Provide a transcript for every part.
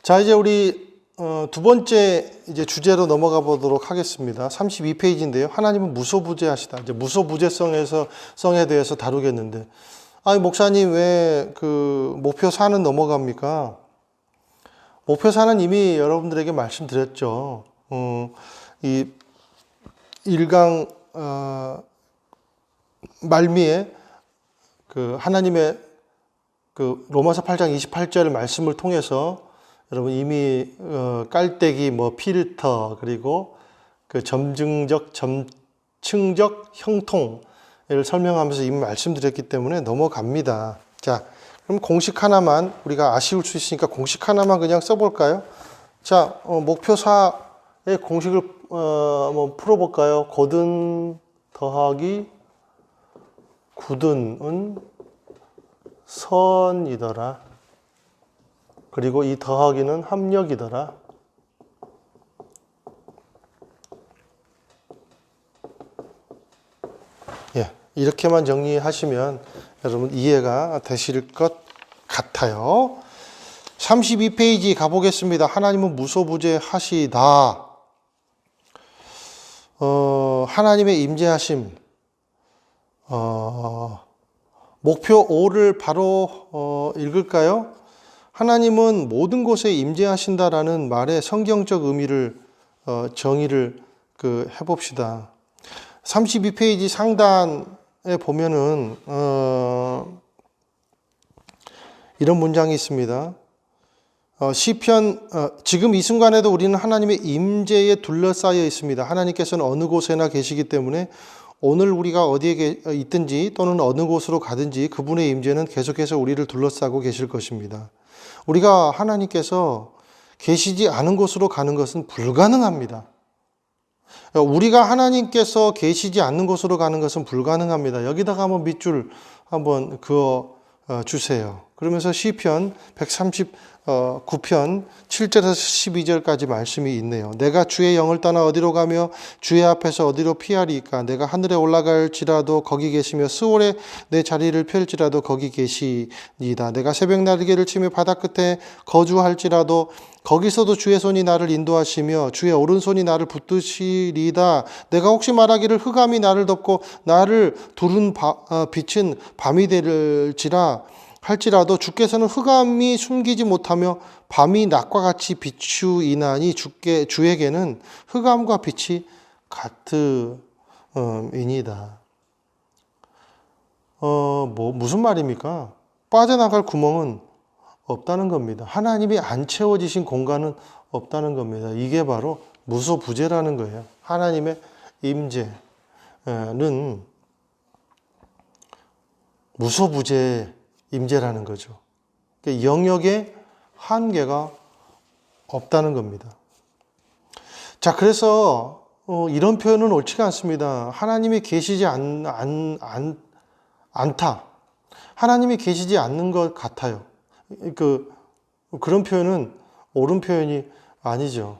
자, 이제 우리 두 번째 이제 주제로 넘어가 보도록 하겠습니다. 32페이지인데요. 하나님은 무소부재하시다. 이제 무소부재성에 대해서 다루겠는데, 아니 목사님 왜 그 목표 4는 넘어갑니까? 목표 4는 이미 여러분들에게 말씀드렸죠. 이 1강 말미에 그 하나님의 그 로마서 8장 28절 말씀을 통해서 여러분 이미 깔때기, 필터, 그리고 그 점증적, 점층적 형통을 설명하면서 이미 말씀드렸기 때문에 넘어갑니다. 자, 그럼 공식 하나만, 우리가 아쉬울 수 있으니까 공식 하나만 그냥 써볼까요? 자, 목표 4의 공식을 풀어볼까요? 고든 더하기 굳은은 선이더라. 그리고 이 더하기는 합력이더라. 예, 이렇게만 정리하시면 여러분 이해가 되실 것 같아요. 32페이지 가보겠습니다. 하나님은 무소부재하시다. 하나님의 임재하심. 목표 5를 바로 읽을까요? 하나님은 모든 곳에 임재하신다라는 말의 성경적 의미를 정의를 해봅시다. 32페이지 상단에 보면은 이런 문장이 있습니다. 시편 지금 이 순간에도 우리는 하나님의 임재에 둘러싸여 있습니다. 하나님께서는 어느 곳에나 계시기 때문에 오늘 우리가 어디에 있든지 또는 어느 곳으로 가든지 그분의 임재는 계속해서 우리를 둘러싸고 계실 것입니다. 우리가 하나님께서 계시지 않은 곳으로 가는 것은 불가능합니다. 우리가 하나님께서 계시지 않는 곳으로 가는 것은 불가능합니다. 여기다가 한번 밑줄 한번 그어 주세요. 그러면서 시편 139편 7절에서 12절까지 말씀이 있네요. 내가 주의 영을 떠나 어디로 가며 주의 앞에서 어디로 피하리까? 내가 하늘에 올라갈지라도 거기 계시며 스올에 내 자리를 펼지라도 거기 계시니다. 내가 새벽 날개를 치며 바다 끝에 거주할지라도 거기서도 주의 손이 나를 인도하시며 주의 오른손이 나를 붙드시리다. 내가 혹시 말하기를 흑암이 나를 덮고 나를 두른 빛은 밤이 될지라 할지라도 주께서는 흑암이 숨기지 못하며 밤이 낮과 같이 비추이나니 주에게는 흑암과 빛이 같으이니다. 무슨 말입니까? 빠져나갈 구멍은 없다는 겁니다. 하나님이 안 채워지신 공간은 없다는 겁니다. 이게 바로 무소부재라는 거예요. 하나님의 임재는 무소부재 임재라는 거죠. 영역에 한계가 없다는 겁니다. 자, 그래서 이런 표현은 옳지가 않습니다. 하나님이 계시지 않다. 하나님이 계시지 않는 것 같아요. 그런 표현은 옳은 표현이 아니죠.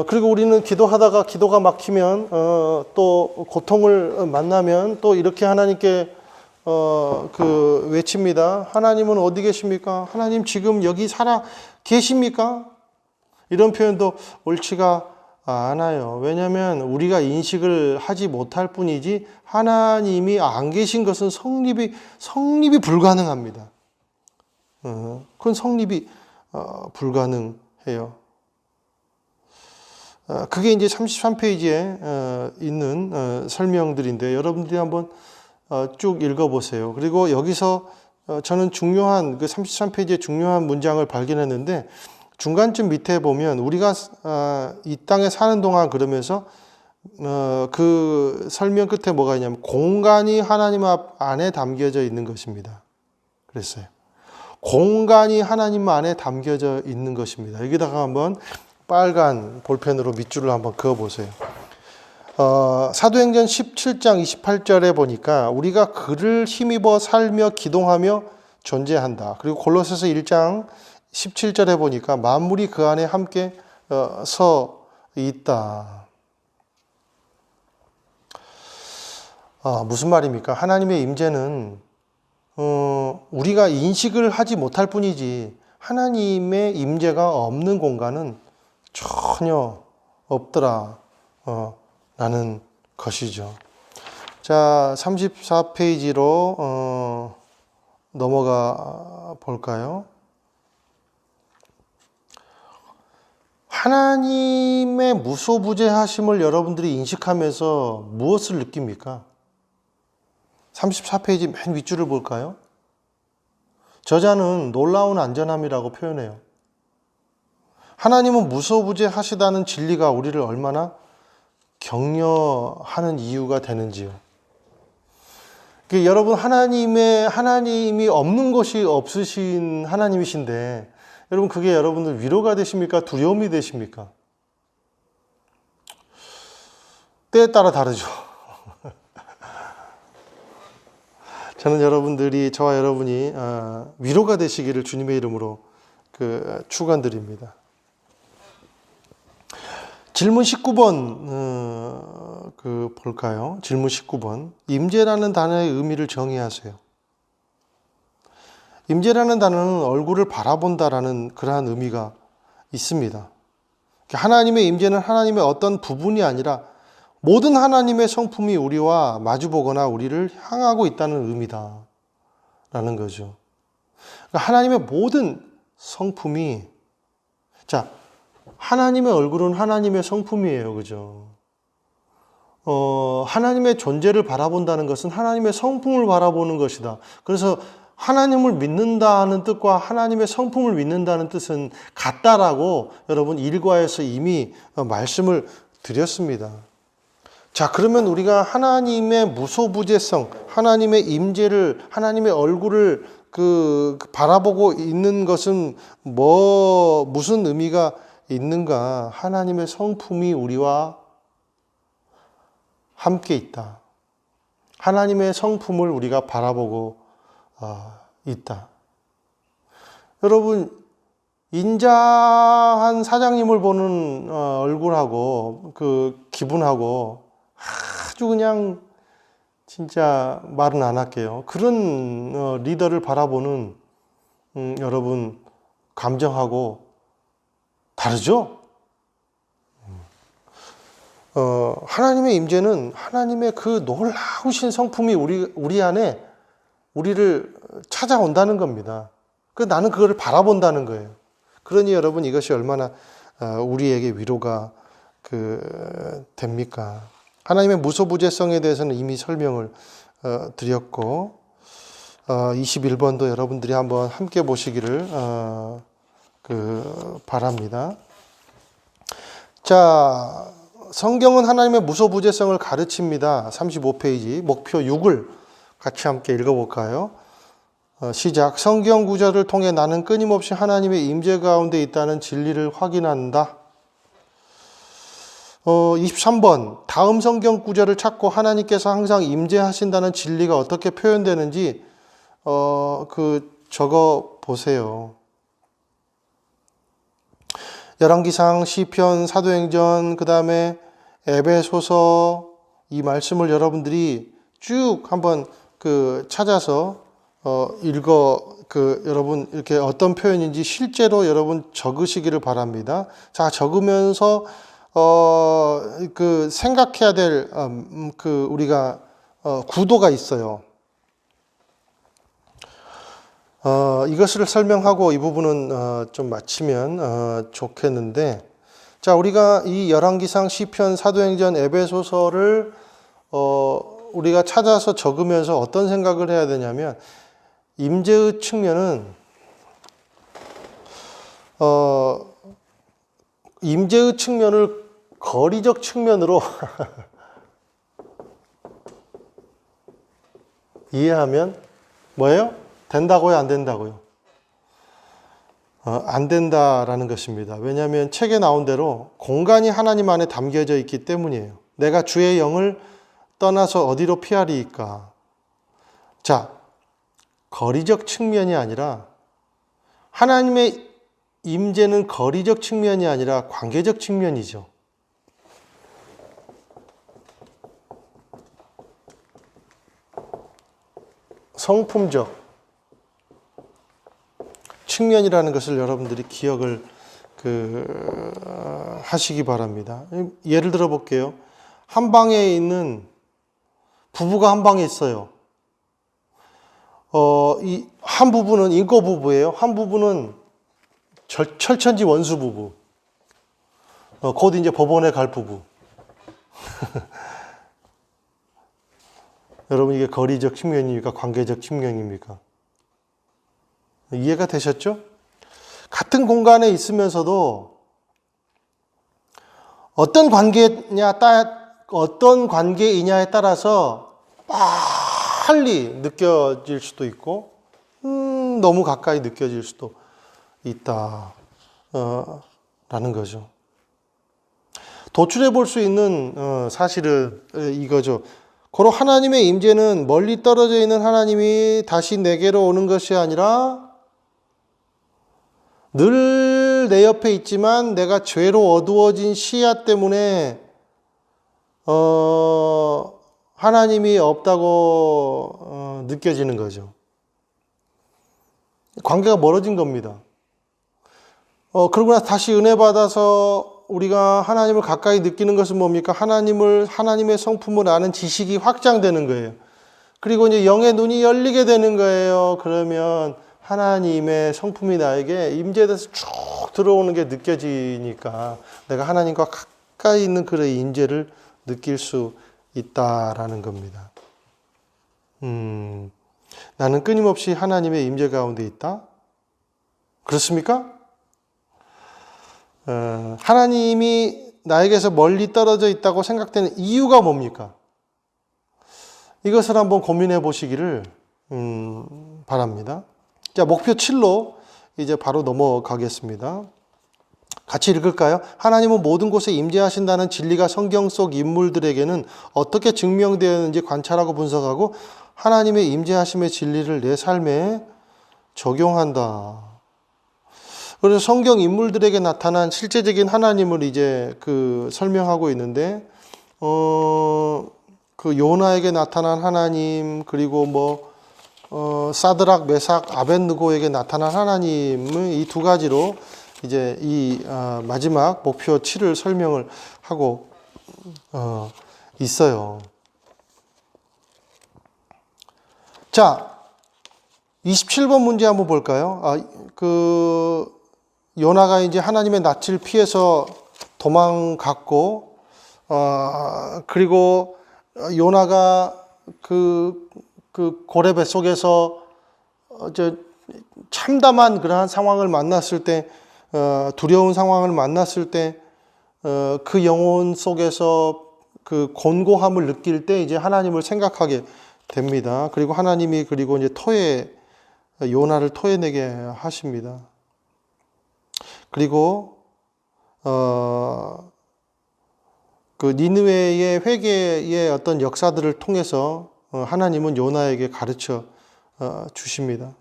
그리고 우리는 기도하다가 기도가 막히면 또 고통을 만나면 또 이렇게 하나님께 외칩니다. 하나님은 어디 계십니까? 하나님 지금 여기 살아 계십니까? 이런 표현도 옳지가 않아요. 왜냐하면 우리가 인식을 하지 못할 뿐이지 하나님이 안 계신 것은 성립이 불가능합니다. 그건 성립이 불가능해요. 그게 이제 33페이지에 있는 설명들인데 여러분들이 한번 쭉 읽어보세요. 그리고 여기서 저는 중요한 33페이지에 중요한 문장을 발견했는데 중간쯤 밑에 보면 우리가 이 땅에 사는 동안 그러면서 그 설명 끝에 뭐가 있냐면 공간이 하나님 안에 담겨져 있는 것입니다. 그랬어요. 공간이 하나님 안에 담겨져 있는 것입니다. 여기다가 한번 빨간 볼펜으로 밑줄을 한번 그어보세요. 사도행전 17장 28절에 보니까 우리가 그를 힘입어 살며 기동하며 존재한다. 그리고 골로새서 1장 17절에 보니까 만물이 그 안에 함께 서 있다. 무슨 말입니까? 하나님의 임재는 우리가 인식을 하지 못할 뿐이지 하나님의 임재가 없는 공간은 전혀 없더라 라는 것이죠. 자, 34페이지로 넘어가 볼까요? 하나님의 무소부재하심을 여러분들이 인식하면서 무엇을 느낍니까? 34페이지 맨 윗줄을 볼까요? 저자는 놀라운 안전함이라고 표현해요. 하나님은 무소부재하시다는 진리가 우리를 얼마나 격려하는 이유가 되는지요. 여러분, 하나님이 없는 것이 없으신 하나님이신데, 여러분, 그게 여러분들 위로가 되십니까? 두려움이 되십니까? 때에 따라 다르죠. 저는 저와 여러분이 위로가 되시기를 주님의 이름으로 축원드립니다. 질문 19번 볼까요? 질문 19번. 임재라는 단어의 의미를 정의하세요. 임재라는 단어는 얼굴을 바라본다라는 그러한 의미가 있습니다. 하나님의 임재는 하나님의 어떤 부분이 아니라 모든 하나님의 성품이 우리와 마주보거나 우리를 향하고 있다는 의미다 라는 거죠. 하나님의 모든 성품이, 자, 하나님의 얼굴은 하나님의 성품이에요. 그죠? 하나님의 존재를 바라본다는 것은 하나님의 성품을 바라보는 것이다. 그래서 하나님을 믿는다는 뜻과 하나님의 성품을 믿는다는 뜻은 같다라고 여러분 일과에서 이미 말씀을 드렸습니다. 자, 그러면 우리가 하나님의 무소부재성, 하나님의 임재를, 하나님의 얼굴을 바라보고 있는 것은 무슨 의미가 있는가? 하나님의 성품이 우리와 함께 있다. 하나님의 성품을 우리가 바라보고 있다. 여러분, 인자한 사장님을 보는 얼굴하고 기분하고 아주 그냥 진짜 말은 안 할게요. 그런 리더를 바라보는 여러분 감정하고 다르죠? 하나님의 임재는 하나님의 그 놀라우신 성품이 우리 안에 우리를 찾아온다는 겁니다. 나는 그거를 바라본다는 거예요. 그러니 여러분, 이것이 얼마나 우리에게 위로가 됩니까? 하나님의 무소부재성에 대해서는 이미 설명을 드렸고, 21번도 여러분들이 한번 함께 보시기를 바랍니다. 자, 성경은 하나님의 무소부재성을 가르칩니다. 35페이지 목표 6을 같이 함께 읽어볼까요? 시작. 성경 구절을 통해 나는 끊임없이 하나님의 임재 가운데 있다는 진리를 확인한다. 23번. 다음 성경 구절을 찾고 하나님께서 항상 임재하신다는 진리가 어떻게 표현되는지 적어 보세요. 열왕기상, 시편, 사도행전, 그 다음에 에베소서, 이 말씀을 여러분들이 쭉 한번 찾아서 여러분 이렇게 어떤 표현인지 실제로 여러분 적으시기를 바랍니다. 자, 적으면서 생각해야 될 우리가 구도가 있어요. 이것을 설명하고 이 부분은 좀 마치면 좋겠는데, 자, 우리가 이 열왕기상, 시편, 사도행전, 에베소서를 우리가 찾아서 적으면서 어떤 생각을 해야 되냐면, 임재의 측면은 임재의 측면을 거리적 측면으로 이해하면 뭐예요? 된다고요? 안 된다고요? 안 된다라는 것입니다. 왜냐하면 책에 나온 대로 공간이 하나님 안에 담겨져 있기 때문이에요. 내가 주의 영을 떠나서 어디로 피하리이까? 자, 거리적 측면이 아니라, 하나님의 임재는 거리적 측면이 아니라 관계적 측면이죠. 성품적 측면이라는 것을 여러분들이 기억을 하시기 바랍니다. 예를 들어 볼게요. 한 방에 있는 부부가 한 방에 있어요. 이 한 부부는 인고 부부예요. 한 부부는 철천지 원수 부부. 곧 이제 법원에 갈 부부. 여러분, 이게 거리적 측면입니까? 관계적 측면입니까? 이해가 되셨죠? 같은 공간에 있으면서도 어떤 관계이냐에 따라서 빨리 느껴질 수도 있고, 너무 가까이 느껴질 수도 있다. 라는 거죠. 도출해 볼 수 있는 사실은 이거죠. 고로 하나님의 임재는 멀리 떨어져 있는 하나님이 다시 내게로 오는 것이 아니라 늘 내 옆에 있지만 내가 죄로 어두워진 시야 때문에 하나님이 없다고 느껴지는 거죠. 관계가 멀어진 겁니다. 그러고 나서 다시 은혜 받아서 우리가 하나님을 가까이 느끼는 것은 뭡니까? 하나님의 성품을 아는 지식이 확장되는 거예요. 그리고 이제 영의 눈이 열리게 되는 거예요. 그러면 하나님의 성품이 나에게 임재돼서 쭉 들어오는 게 느껴지니까 내가 하나님과 가까이 있는 그의 임재를 느낄 수 있다라는 겁니다. 나는 끊임없이 하나님의 임재 가운데 있다? 그렇습니까? 하나님이 나에게서 멀리 떨어져 있다고 생각되는 이유가 뭡니까? 이것을 한번 고민해 보시기를 바랍니다. 자, 목표 7로 이제 바로 넘어가겠습니다. 같이 읽을까요? 하나님은 모든 곳에 임재하신다는 진리가 성경 속 인물들에게는 어떻게 증명되었는지 관찰하고 분석하고 하나님의 임재하심의 진리를 내 삶에 적용한다. 그래서 성경 인물들에게 나타난 실제적인 하나님을 이제 설명하고 있는데, 요나에게 나타난 하나님, 그리고 사드락, 메삭, 아벳느고에게 나타난 하나님은 이 두 가지로 이제 이 마지막 목표 7을 설명을 하고 있어요. 자, 27번 문제 한번 볼까요? 요나가 이제 하나님의 낯을 피해서 도망갔고, 그리고 요나가 그 고래 뱃속에서 참담한 그러한 상황을 만났을 때, 두려운 상황을 만났을 때, 그 영혼 속에서 그 곤고함을 느낄 때 이제 하나님을 생각하게 됩니다. 그리고 하나님이 이제 요나를 토해내게 하십니다. 그리고 니느웨의 회개의 어떤 역사들을 통해서 하나님은 요나에게 가르쳐 주십니다.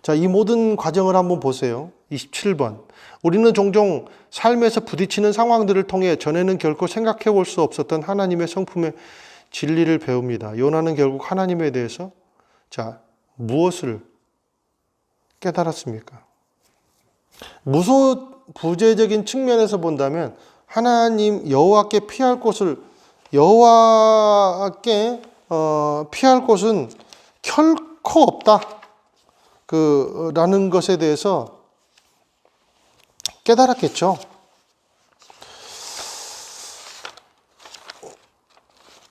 자, 이 모든 과정을 한번 보세요. 27번. 우리는 종종 삶에서 부딪히는 상황들을 통해 전에는 결코 생각해 볼 수 없었던 하나님의 성품의 진리를 배웁니다. 요나는 결국 하나님에 대해서 무엇을 깨달았습니까? 무소부재적인 측면에서 본다면 하나님 여호와께 피할 곳은 결코 없다. 라는 것에 대해서 깨달았겠죠.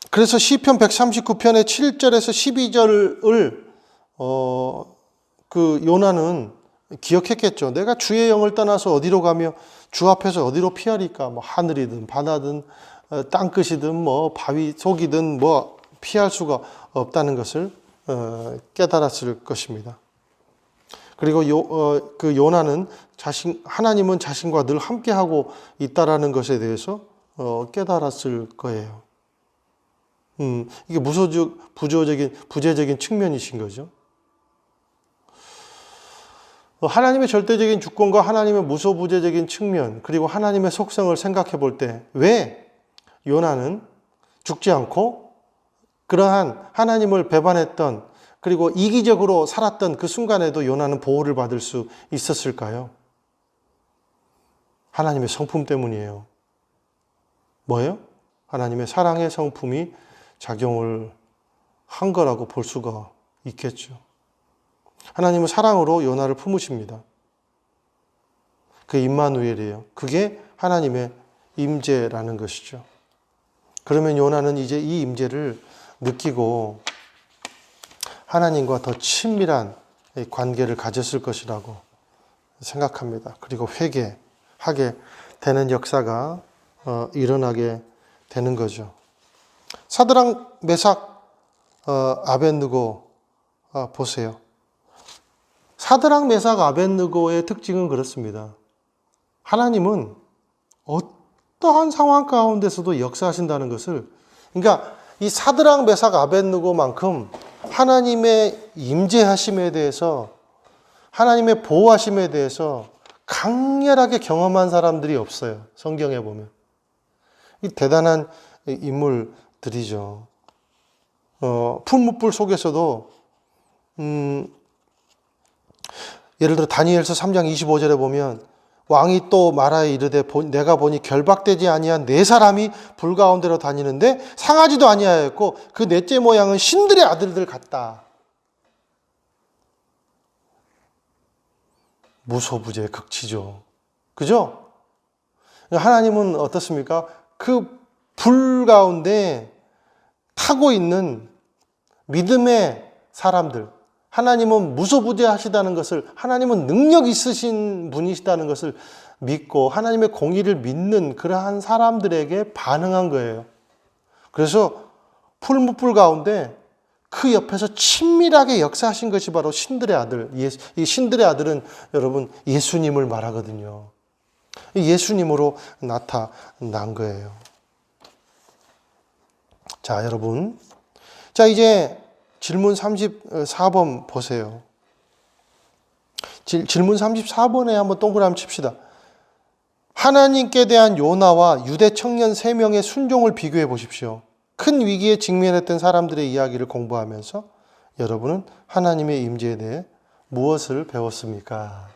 그래서 시편 139편의 7절에서 12절을 요나는 기억했겠죠. 내가 주의 영을 떠나서 어디로 가며 주 앞에서 어디로 피하리까? 하늘이든 바다든 땅끝이든 바위 속이든 피할 수가 없다는 것을 깨달았을 것입니다. 그리고 요나는 하나님은 자신과 늘 함께하고 있다라는 것에 대해서 깨달았을 거예요. 이게 부재적인 측면이신 거죠. 하나님의 절대적인 주권과 하나님의 무소부재적인 측면, 그리고 하나님의 속성을 생각해 볼 때 왜 요나는 죽지 않고 그러한 하나님을 배반했던 그리고 이기적으로 살았던 그 순간에도 요나는 보호를 받을 수 있었을까요? 하나님의 성품 때문이에요. 뭐예요? 하나님의 사랑의 성품이 작용을 한 거라고 볼 수가 있겠죠. 하나님은 사랑으로 요나를 품으십니다. 그 임마누엘이에요. 그게 하나님의 임재라는 것이죠. 그러면 요나는 이제 이 임재를 느끼고 하나님과 더 친밀한 관계를 가졌을 것이라고 생각합니다. 그리고 회개하게 되는 역사가 일어나게 되는 거죠. 사드락, 메삭, 아벳느고 보세요. 사드락, 메삭, 아벳느고의 특징은 그렇습니다. 하나님은 어떠한 상황 가운데서도 역사하신다는 것을, 그러니까 이 사드락, 메삭, 아벳느고만큼 하나님의 임재하심에 대해서, 하나님의 보호하심에 대해서 강렬하게 경험한 사람들이 없어요. 성경에 보면. 이 대단한 인물들이죠. 풀무불 속에서도 예를 들어 다니엘서 3장 25절에 보면 왕이 또 말하여 이르되 내가 보니 결박되지 아니한 네 사람이 불 가운데로 다니는데 상하지도 아니하였고 그 넷째 모양은 신들의 아들들 같다. 무소부재 극치죠. 그죠? 하나님은 어떻습니까? 그 불 가운데 타고 있는 믿음의 사람들, 하나님은 무소부재하시다는 것을, 하나님은 능력 있으신 분이시다는 것을 믿고 하나님의 공의를 믿는 그러한 사람들에게 반응한 거예요. 그래서 풀무불 가운데 그 옆에서 친밀하게 역사하신 것이 바로 신들의 아들. 이 신들의 아들은 여러분 예수님을 말하거든요. 예수님으로 나타난 거예요. 자, 여러분. 자, 이제 질문 34번 보세요. 질문 34번에 한번 동그라미 칩시다. 하나님께 대한 요나와 유대 청년 3명의 순종을 비교해 보십시오. 큰 위기에 직면했던 사람들의 이야기를 공부하면서 여러분은 하나님의 임재에 대해 무엇을 배웠습니까?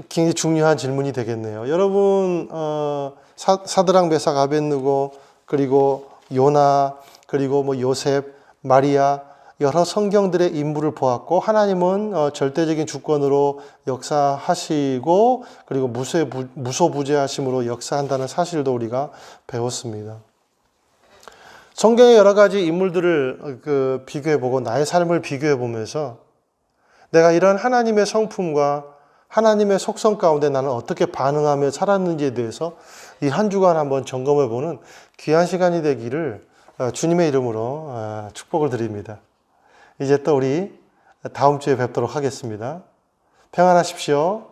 굉장히 중요한 질문이 되겠네요. 여러분, 사드락, 메삭, 아벳느고, 그리고 요나, 그리고 요셉, 마리아, 여러 성경들의 인물을 보았고, 하나님은 절대적인 주권으로 역사하시고, 그리고 무소부재하심으로 역사한다는 사실도 우리가 배웠습니다. 성경의 여러 가지 인물들을 비교해보고 나의 삶을 비교해보면서 내가 이런 하나님의 성품과 하나님의 속성 가운데 나는 어떻게 반응하며 살았는지에 대해서 이 한 주간 한번 점검해보는 귀한 시간이 되기를 주님의 이름으로 축복을 드립니다. 이제 또 우리 다음 주에 뵙도록 하겠습니다. 평안하십시오.